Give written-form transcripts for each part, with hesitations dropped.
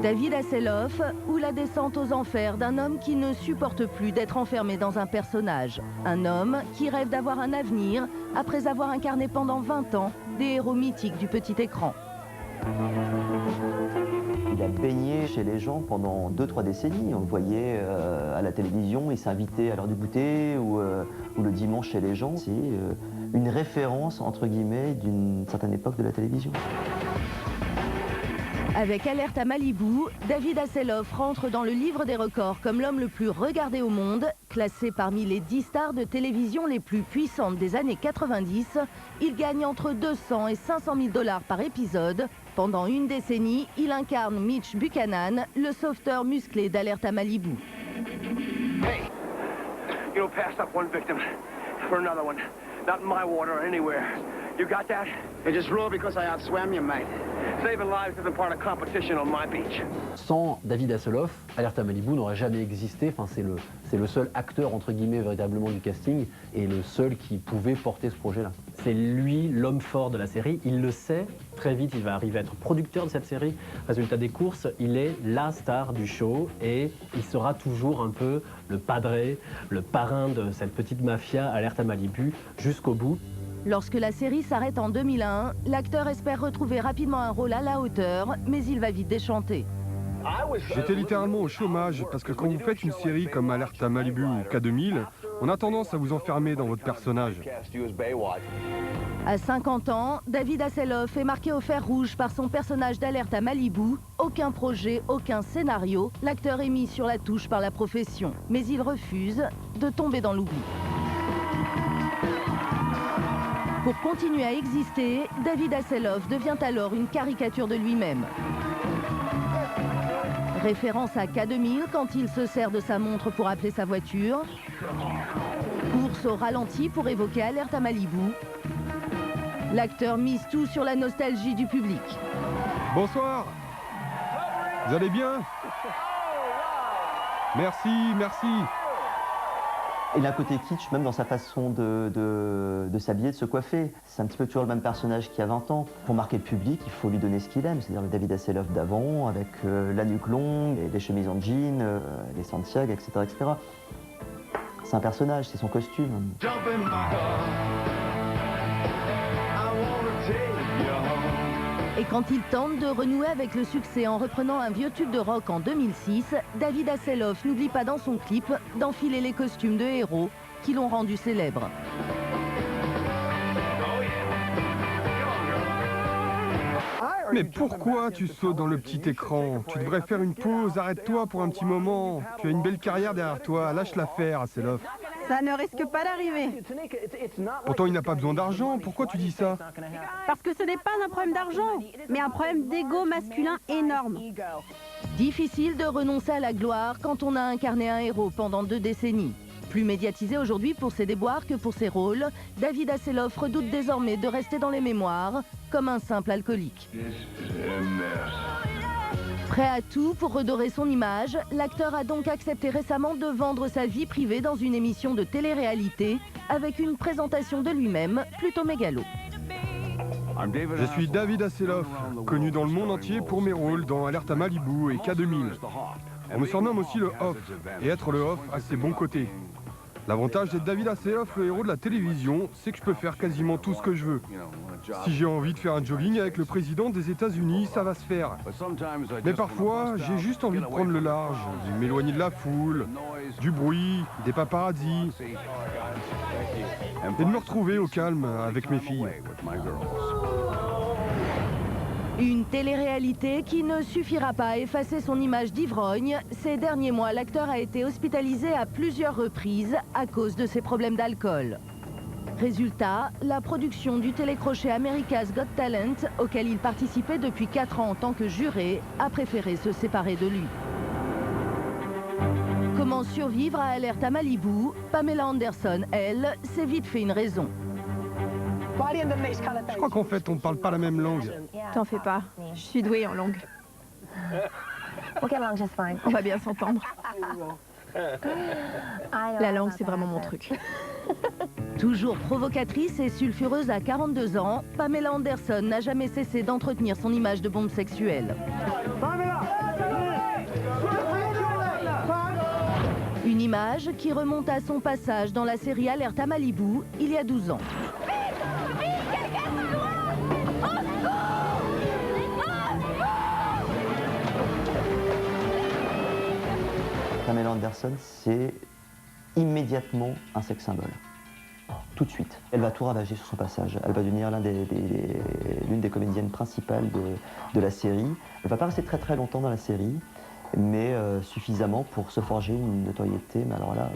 David Hasselhoff ou la descente aux enfers d'un homme qui ne supporte plus d'être enfermé dans un personnage. Un homme qui rêve d'avoir un avenir après avoir incarné pendant 20 ans des héros mythiques du petit écran. Il a baigné chez les gens pendant 2-3 décennies. On le voyait à la télévision, il s'invitait à l'heure du goûter ou le dimanche chez les gens. C'est une référence, entre guillemets, d'une certaine époque de la télévision. Avec Alerte à Malibu, David Hasselhoff rentre dans le livre des records comme l'homme le plus regardé au monde. Classé parmi les 10 stars de télévision les plus puissantes des années 90, il gagne entre 200 et 500 000 $ par épisode. Pendant une décennie, il incarne Mitch Buchanan, le sauveteur musclé d'Alerte à Malibu. Hey, you passed up one victim for another one. Not in my water or anywhere. You got that? You just ruled because I outswam you, mate. Saving lives isn't part of competition on my beach. Sans David Hasselhoff, Alerte à Malibu n'aurait jamais existé. Enfin, c'est le seul acteur, entre guillemets, véritablement du casting et le seul qui pouvait porter ce projet-là. C'est lui l'homme fort de la série, il le sait, très vite il va arriver à être producteur de cette série. Résultat des courses, il est la star du show et il sera toujours un peu le padré, le parrain de cette petite mafia Alerte à Malibu jusqu'au bout. Lorsque la série s'arrête en 2001, l'acteur espère retrouver rapidement un rôle à la hauteur, mais il va vite déchanter. J'étais littéralement au chômage parce que quand vous faites une série comme Alerte à Malibu ou K2000, on a tendance à vous enfermer dans votre personnage. À 50 ans, David Hasselhoff est marqué au fer rouge par son personnage d'Alerte à Malibu. Aucun projet, aucun scénario. L'acteur est mis sur la touche par la profession. Mais il refuse de tomber dans l'oubli. Pour continuer à exister, David Hasselhoff devient alors une caricature de lui-même. Référence à K2000 quand il se sert de sa montre pour appeler sa voiture. Course au ralenti pour évoquer Alerte à Malibu. L'acteur mise tout sur la nostalgie du public. Bonsoir. Vous allez bien? Merci, merci. Il a un côté kitsch, même dans sa façon de s'habiller, de se coiffer. C'est un petit peu toujours le même personnage qu'il y a 20 ans. Pour marquer le public, il faut lui donner ce qu'il aime, c'est-à-dire le David Hasselhoff d'avant, avec la nuque longue, les chemises en jean, les Santiago, etc., etc. C'est un personnage, c'est son costume. Et quand il tente de renouer avec le succès en reprenant un vieux tube de rock en 2006, David Hasselhoff n'oublie pas dans son clip d'enfiler les costumes de héros qui l'ont rendu célèbre. Mais pourquoi tu sautes dans le petit écran? Tu devrais faire une pause, arrête-toi pour un petit moment. Tu as une belle carrière derrière toi, lâche l'affaire, Hasselhoff. Ça ne risque pas d'arriver. Pourtant, il n'a pas besoin d'argent, pourquoi tu dis ça? Parce que ce n'est pas un problème d'argent, mais un problème d'ego masculin énorme. Difficile de renoncer à la gloire quand on a incarné un héros pendant 2 décennies. Plus médiatisé aujourd'hui pour ses déboires que pour ses rôles, David Hasselhoff redoute désormais de rester dans les mémoires comme un simple alcoolique. Prêt à tout pour redorer son image, l'acteur a donc accepté récemment de vendre sa vie privée dans une émission de télé-réalité avec une présentation de lui-même plutôt mégalo. Je suis David Hasselhoff, connu dans le monde entier pour mes rôles dans Alerte à Malibu et K2000. On me surnomme aussi le Hoff, et être le Hoff a ses bons côtés. L'avantage d'être David Hasselhoff, le héros de la télévision, c'est que je peux faire quasiment tout ce que je veux. Si j'ai envie de faire un jogging avec le président des États-Unis, ça va se faire. Mais parfois, j'ai juste envie de prendre le large, de m'éloigner de la foule, du bruit, des paparazzis, et de me retrouver au calme avec mes filles. Une télé-réalité qui ne suffira pas à effacer son image d'ivrogne. Ces derniers mois, l'acteur a été hospitalisé à plusieurs reprises à cause de ses problèmes d'alcool. Résultat, la production du télécrochet America's Got Talent, auquel il participait depuis 4 ans en tant que juré, a préféré se séparer de lui. Comment survivre à Alerte à Malibu? Pamela Anderson, elle, s'est vite fait une raison. Je crois qu'en fait, on ne parle pas la même langue. T'en fais pas, je suis douée en langue. On va bien s'entendre. La langue, c'est vraiment mon truc. Toujours provocatrice et sulfureuse à 42 ans, Pamela Anderson n'a jamais cessé d'entretenir son image de bombe sexuelle. Une image qui remonte à son passage dans la série Alerte à Malibu il y a 12 ans. Pamela Anderson, c'est immédiatement un sex symbole. Tout de suite. Elle va tout ravager sur son passage. Elle va devenir l'une des comédiennes principales de la série. Elle va pas rester très très longtemps dans la série, mais suffisamment pour se forger une notoriété, mais alors là,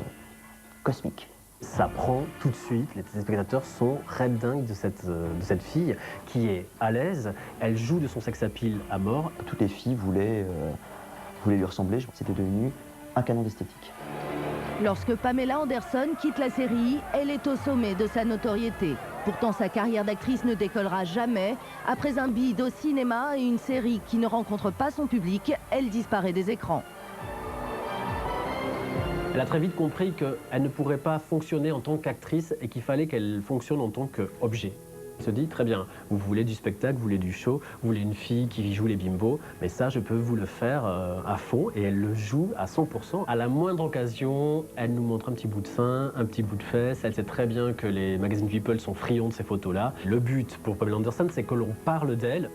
cosmique. Ça prend tout de suite, les téléspectateurs sont red dingues de cette fille qui est à l'aise, elle joue de son sex appeal à mort. Toutes les filles voulaient lui ressembler, c'était devenu un canon d'esthétique. Lorsque Pamela Anderson quitte la série, elle est au sommet de sa notoriété. Pourtant, sa carrière d'actrice ne décollera jamais. Après un bide au cinéma et une série qui ne rencontre pas son public, elle disparaît des écrans. Elle a très vite compris qu'elle ne pourrait pas fonctionner en tant qu'actrice et qu'il fallait qu'elle fonctionne en tant qu'objet. Elle se dit, très bien, vous voulez du spectacle, vous voulez du show, vous voulez une fille qui joue les bimbos, mais ça, je peux vous le faire à fond. Et elle le joue à 100%. À la moindre occasion, elle nous montre un petit bout de sein, un petit bout de fesse. Elle sait très bien que les magazines People sont friands de ces photos-là. Le but pour Pamela Anderson, c'est que l'on parle d'elle.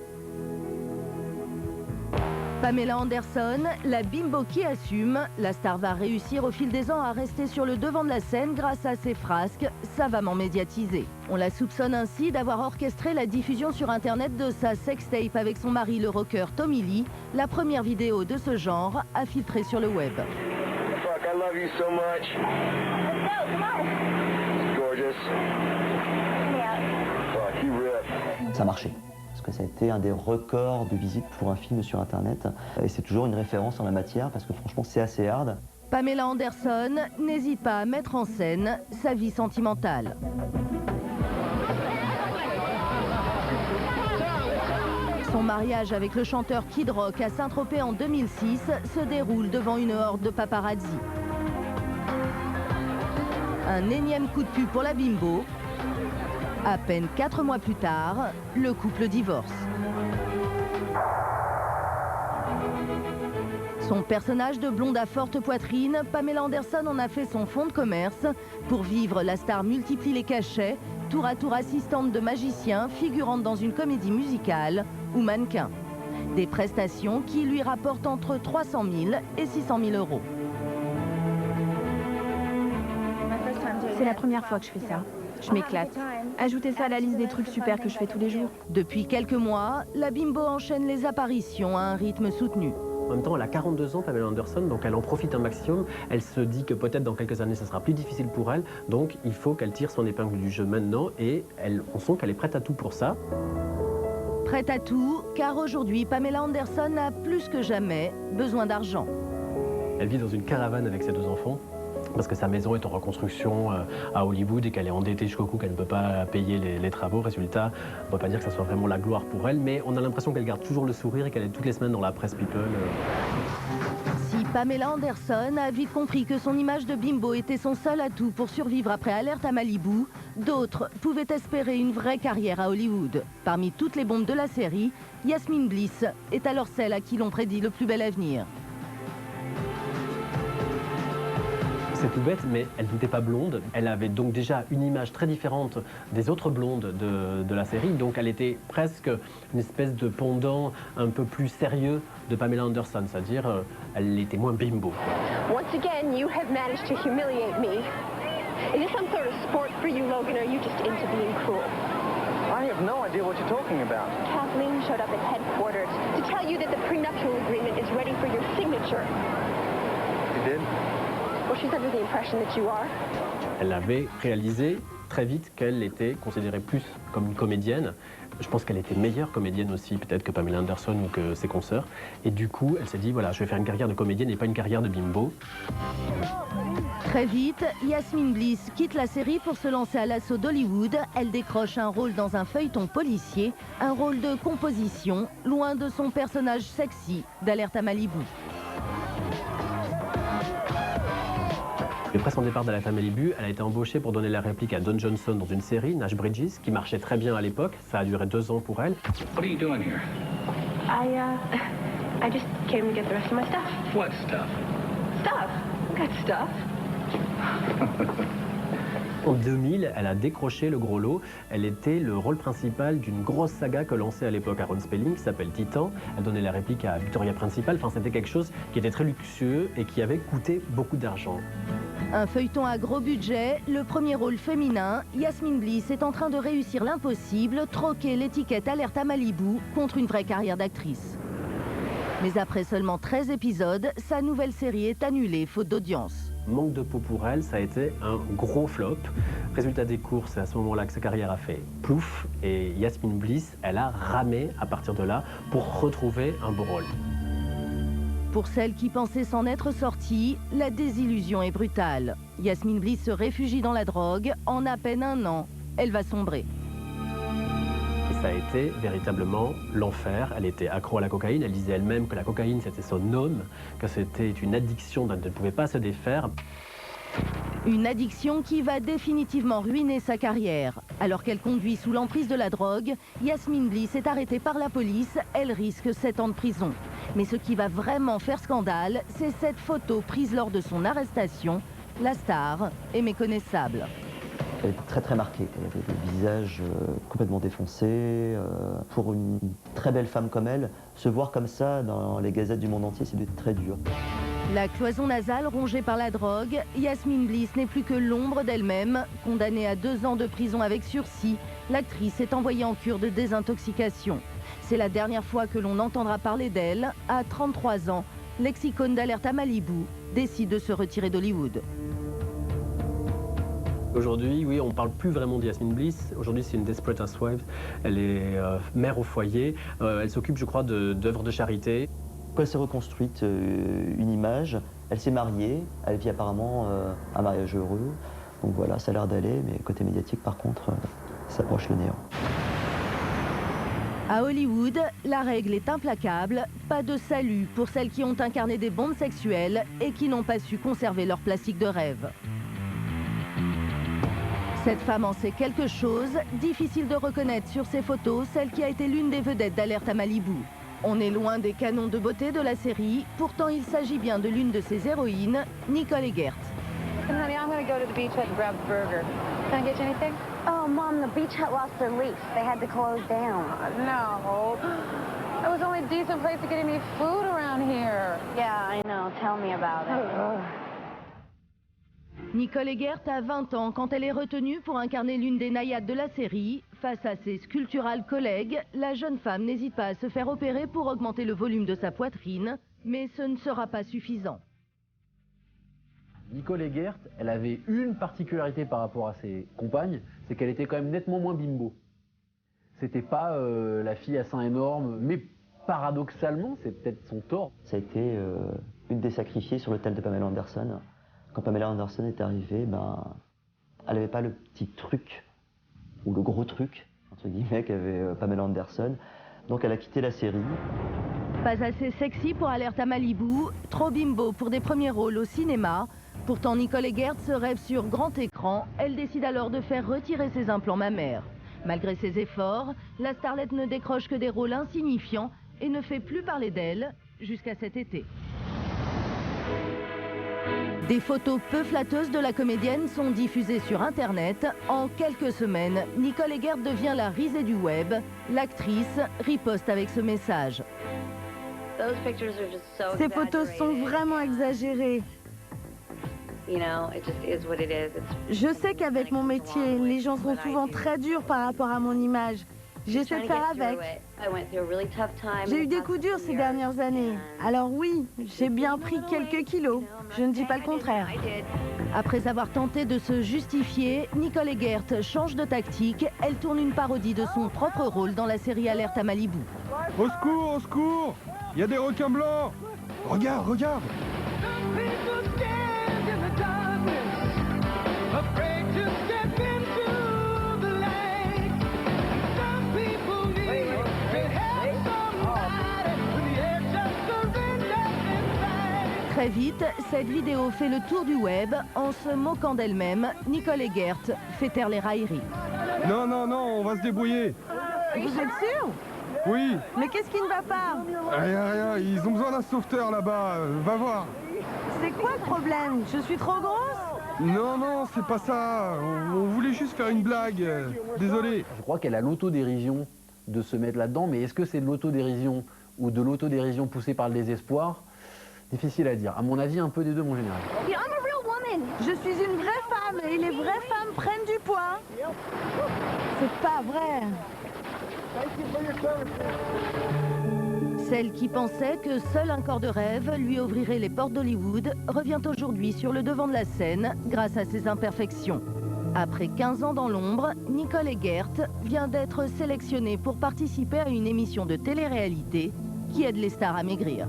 Pamela Anderson, la bimbo qui assume. La star va réussir au fil des ans à rester sur le devant de la scène grâce à ses frasques savamment médiatisées. On la soupçonne ainsi d'avoir orchestré la diffusion sur Internet de sa sextape avec son mari le rocker Tommy Lee, la première vidéo de ce genre à filtrer sur le web. Fuck, I love you so much. It's gorgeous. Fuck, you rip. Ça marchait. Parce que ça a été un des records de visites pour un film sur Internet. Et c'est toujours une référence en la matière, parce que franchement, c'est assez hard. Pamela Anderson n'hésite pas à mettre en scène sa vie sentimentale. Son mariage avec le chanteur Kid Rock à Saint-Tropez en 2006 se déroule devant une horde de paparazzi. Un énième coup de pub pour la bimbo. À peine 4 mois plus tard, le couple divorce. Son personnage de blonde à forte poitrine, Pamela Anderson en a fait son fonds de commerce. Pour vivre, la star multiplie les cachets, tour à tour assistante de magicien, figurante dans une comédie musicale ou mannequin. Des prestations qui lui rapportent entre 300 000 et 600 000 euros. C'est la première fois que je fais ça. Je m'éclate. Ajoutez ça à la liste des trucs super que je fais tous les jours. Depuis quelques mois, la bimbo enchaîne les apparitions à un rythme soutenu. En même temps, elle a 42 ans, Pamela Anderson, donc elle en profite un maximum. Elle se dit que peut-être dans quelques années, ça sera plus difficile pour elle. Donc il faut qu'elle tire son épingle du jeu maintenant et on sent qu'elle est prête à tout pour ça. Prête à tout, car aujourd'hui, Pamela Anderson a plus que jamais besoin d'argent. Elle vit dans une caravane avec ses 2 enfants. Parce que sa maison est en reconstruction à Hollywood et qu'elle est endettée jusqu'au cou, qu'elle ne peut pas payer les travaux. Résultat, on ne peut pas dire que ça soit vraiment la gloire pour elle, mais on a l'impression qu'elle garde toujours le sourire et qu'elle est toutes les semaines dans la presse People. Si Pamela Anderson a vite compris que son image de bimbo était son seul atout pour survivre après Alerte à Malibu, d'autres pouvaient espérer une vraie carrière à Hollywood. Parmi toutes les bombes de la série, Yasmine Bliss est alors celle à qui l'on prédit le plus bel avenir. C'est tout bête, mais elle n'était pas blonde. Elle avait donc déjà une image très différente des autres blondes de la série. Donc elle était presque une espèce de pendant un peu plus sérieux de Pamela Anderson. C'est-à-dire, elle était moins bimbo. Once again, you have managed to humiliate me. Is this some sort of sport for you, Logan, or are you just into being cruel? I have no idea what you're talking about. Kathleen showed up at headquarters to tell you that the prenuptial agreement is ready for your signature. You did? Well, she's under the impression that you are. Elle avait réalisé très vite qu'elle était considérée plus comme une comédienne. Je pense qu'elle était meilleure comédienne aussi, peut-être que Pamela Anderson ou que ses consoeurs. Et du coup, elle s'est dit, voilà, je vais faire une carrière de comédienne et pas une carrière de bimbo. Très vite, Yasmine Bliss quitte la série pour se lancer à l'assaut d'Hollywood. Elle décroche un rôle dans un feuilleton policier, un rôle de composition, loin de son personnage sexy d'Alerte à Malibu. Après son départ d'Alerta Malibu, elle a été embauchée pour donner la réplique à Don Johnson dans une série, Nash Bridges, qui marchait très bien à l'époque. Ça a duré 2 ans pour elle. What are you doing here? I just came to get the rest of my stuff. What stuff? Stuff? I got stuff. En 2000, elle a décroché le gros lot. Elle était le rôle principal d'une grosse saga que lançait à l'époque Aaron Spelling, qui s'appelle Titan. Elle donnait la réplique à Victoria Principal. Enfin, c'était quelque chose qui était très luxueux et qui avait coûté beaucoup d'argent. Un feuilleton à gros budget, le premier rôle féminin, Yasmine Bliss est en train de réussir l'impossible, troquer l'étiquette Alerta Malibu contre une vraie carrière d'actrice. Mais après seulement 13 épisodes, sa nouvelle série est annulée faute d'audience. Manque de peau pour elle, ça a été un gros flop. Résultat des courses, c'est à ce moment-là que sa carrière a fait plouf. Et Yasmine Bliss, elle a ramé à partir de là pour retrouver un beau rôle. Pour celle qui pensait s'en être sortie, la désillusion est brutale. Yasmine Bliss se réfugie dans la drogue. En à peine 1 an, elle va sombrer. Et ça a été véritablement l'enfer. Elle était accro à la cocaïne. Elle disait elle-même que la cocaïne, c'était son homme, que c'était une addiction dont elle ne pouvait pas se défaire. Une addiction qui va définitivement ruiner sa carrière. Alors qu'elle conduit sous l'emprise de la drogue, Yasmine Bliss est arrêtée par la police. Elle risque 7 ans de prison. Mais ce qui va vraiment faire scandale, c'est cette photo prise lors de son arrestation. La star est méconnaissable. Elle était très très marquée. Elle avait le visage complètement défoncé. Pour une très belle femme comme elle, se voir comme ça dans les gazettes du monde entier, c'est très dur. La cloison nasale rongée par la drogue, Yasmine Bliss n'est plus que l'ombre d'elle-même. Condamnée à 2 ans de prison avec sursis, l'actrice est envoyée en cure de désintoxication. C'est la dernière fois que l'on entendra parler d'elle. À 33 ans, l'ex-icône d'Alerta Malibu décide de se retirer d'Hollywood. Aujourd'hui, oui, on ne parle plus vraiment de Yasmine Bliss. Aujourd'hui, c'est une desperate housewife. Elle est mère au foyer. Elle s'occupe, je crois, d'œuvres de charité. Quand elle s'est reconstruite une image, elle s'est mariée. Elle vit apparemment un mariage heureux. Donc voilà, ça a l'air d'aller. Mais côté médiatique, par contre, ça approche le néant. À Hollywood, la règle est implacable. Pas de salut pour celles qui ont incarné des bombes sexuelles et qui n'ont pas su conserver leur plastique de rêve. Cette femme en sait quelque chose, difficile de reconnaître sur ces photos celle qui a été l'une des vedettes d'Alerta Malibu. On est loin des canons de beauté de la série, pourtant il s'agit bien de l'une de ses héroïnes, Nicole Eggert. Honey, I'm gonna go to the beach hut and grab a burger. Can I get you anything? Oh, Mom, the beach hut lost their lease. They had to close down. No. That was the only decent place to get any food around here. Yeah, I know. Tell me about it. Nicole Eggert a 20 ans quand elle est retenue pour incarner l'une des naïades de la série. Face à ses sculpturales collègues, la jeune femme n'hésite pas à se faire opérer pour augmenter le volume de sa poitrine, mais ce ne sera pas suffisant. Nicole Eggert, elle avait une particularité par rapport à ses compagnes, c'est qu'elle était quand même nettement moins bimbo. C'était pas la fille à seins énormes, mais paradoxalement, c'est peut-être son tort. Ça a été une des sacrifiées sur le thème de Pamela Anderson. Quand Pamela Anderson est arrivée, elle n'avait pas le petit truc, ou le gros truc, entre guillemets, qu'avait Pamela Anderson. Donc elle a quitté la série. Pas assez sexy pour Alerta Malibu, trop bimbo pour des premiers rôles au cinéma. Pourtant, Nicole Eggert se rêve sur grand écran. Elle décide alors de faire retirer ses implants mammaires. Malgré ses efforts, la starlette ne décroche que des rôles insignifiants et ne fait plus parler d'elle jusqu'à cet été. Des photos peu flatteuses de la comédienne sont diffusées sur Internet. En quelques semaines, Nicole Eggert devient la risée du web. L'actrice riposte avec ce message. Ces photos sont vraiment exagérées. Je sais qu'avec mon métier, les gens sont souvent très durs par rapport à mon image. J'essaie de faire avec. J'ai eu des coups durs ces dernières années. Alors oui, j'ai bien pris quelques kilos. Je ne dis pas le contraire. Après avoir tenté de se justifier, Nicole Eggert change de tactique. Elle tourne une parodie de son propre rôle dans la série Alerta Malibu. Au secours, au secours! Il y a des requins blancs! Regarde, regarde! Très vite, cette vidéo fait le tour du web. En se moquant d'elle-même, Nicole Eggert fait taire les railleries. Non, non, non, on va se débrouiller. Vous êtes sûr? Oui. Mais qu'est-ce qui ne va pas? Rien, ils ont besoin d'un sauveteur là-bas, va voir. C'est quoi le problème? Je suis trop grosse? Non, non, c'est pas ça. On voulait juste faire une blague. Désolé. Je crois qu'elle a l'autodérision de se mettre là-dedans, mais est-ce que c'est de l'autodérision ou de l'autodérision poussée par le désespoir? Difficile à dire. À mon avis, un peu des deux, mon général. Je suis une vraie femme et les vraies femmes prennent du poids. C'est pas vrai. Celle qui pensait que seul un corps de rêve lui ouvrirait les portes d'Hollywood revient aujourd'hui sur le devant de la scène grâce à ses imperfections. Après 15 ans dans l'ombre, Nicole Eggert vient d'être sélectionnée pour participer à une émission de télé-réalité qui aide les stars à maigrir.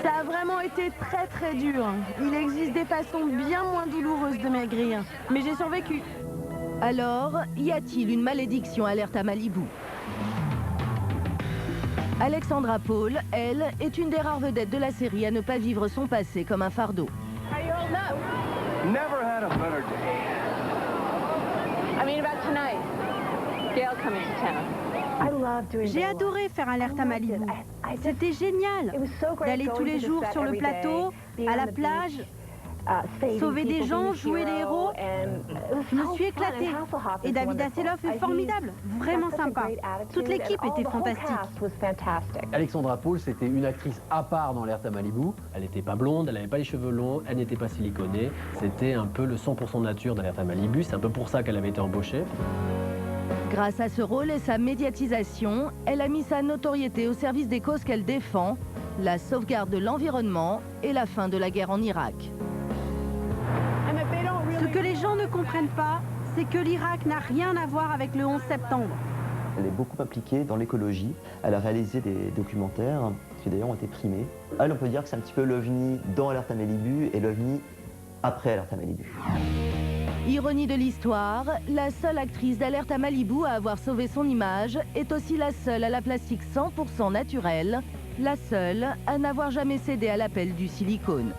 Ça a vraiment été très très dur. Il existe des façons bien moins douloureuses de maigrir. Mais j'ai survécu. Alors, y a-t-il une malédiction alerte à Malibu? Alexandra Paul, elle, est une des rares vedettes de la série à ne pas vivre son passé comme un fardeau. Never had a better day. I mean, about tonight. Gail coming to town. J'ai adoré faire Alerte à Malibu. C'était génial d'aller tous les jours sur le plateau, à la plage, sauver des gens, jouer les héros. Je me suis éclatée. Et David Hasselhoff est formidable, vraiment sympa. Toute l'équipe était fantastique. Alexandra Paul, c'était une actrice à part dans Alerte à Malibu. Elle n'était pas blonde, elle n'avait pas les cheveux longs, elle n'était pas siliconée. C'était un peu le 100% nature d'Alerte à Malibu. C'est un peu pour ça qu'elle avait été embauchée. Grâce à ce rôle et sa médiatisation, elle a mis sa notoriété au service des causes qu'elle défend, la sauvegarde de l'environnement et la fin de la guerre en Irak. Ce que les gens ne comprennent pas, c'est que l'Irak n'a rien à voir avec le 11 septembre. Elle est beaucoup impliquée dans l'écologie. Elle a réalisé des documentaires qui d'ailleurs ont été primés. Elle, on peut dire que c'est un petit peu l'OVNI dans Alerte à Malibu et l'OVNI après Alerte à Malibu. Ironie de l'histoire, la seule actrice d'Alerte à Malibu à avoir sauvé son image est aussi la seule à la plastique 100% naturelle, la seule à n'avoir jamais cédé à l'appel du silicone.